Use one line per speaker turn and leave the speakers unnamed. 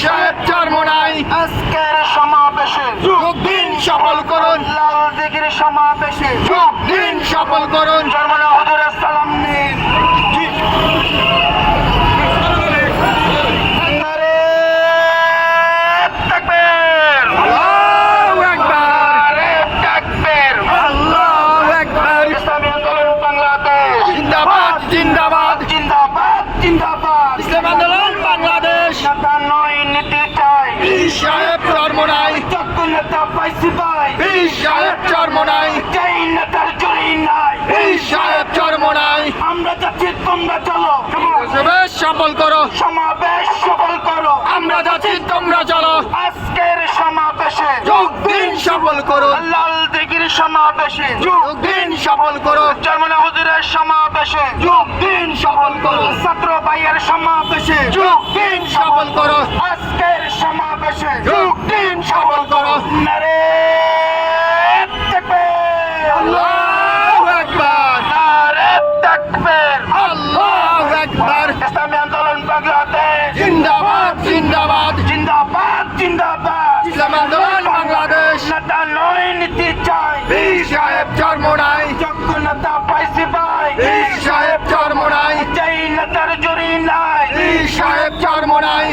সাহেব চরমোনাই
আজকের সমাবেশে
যোগ দিন সফল করুন,
লাল দিঘির সমাবেশে
যোগ দিন সফল করুন।
চরমোনাই হুজুরের সালাম নিন। নারে তাকবীর,
আল্লাহু আকবার,
নারে তাকবীর।
আল্লাহু আকবার।
ইসলামী আন্দোলন বাংলাদেশ
জিন্দাবাদ জিন্দাবাদ,
জিন্দাবাদ জিন্দাবাদ।
ইসলাম আন্দোলন বাংলাদেশ।
নেতা নয় নীতি চাই,
পীর সাহেব চরমোনাই,
যোগ্য নেতা পাইছি ভাই,
পীর সাহেব চরমোনাই,
যেই নেতার জড়ি নাই।
পীর সাহেব চরমোনাই।
আমরা যাচ্ছি তোমরা চলো,
সমাবেশ সফল করো,
সমাবেশ সফল করো।
আমরা যাচ্ছি তোমরা চলো।
আজকের সমাবেশে
যোগ দিন সফল করো,
লাল দিঘির সমাবেশে
যোগ দিন সফল করো,
চরমোনাই হুজুরের সমাবেশে
যোগ দিন সফল করো,
ছাত্র ভাইয়ের সমাবেশে
যোগ দিন সফল করো,
আজকের সমাবেশে
যোগ দিন সফল করো।
নারে তাকবীর,
আল্লাহু আকবার,
নারে তাকবীর।
আল্লাহু আকবার।
ইসলামী আন্দোলন বাংলাদেশ
জিন্দাবাদ জিন্দাবাদ,
জিন্দাবাদ জিন্দাবাদ।
ইসলাম আন্দোলন বাংলাদেশ।
নেতা নয় নীতি চাই,
পীর সাহেব চরমোনাই,
যোগ্য নেতা পাইছি ভাই,
পীর সাহেব চরমোনাই,
যেই নেতার জড়ি নাই।
পীর সাহেব চরমোনাই।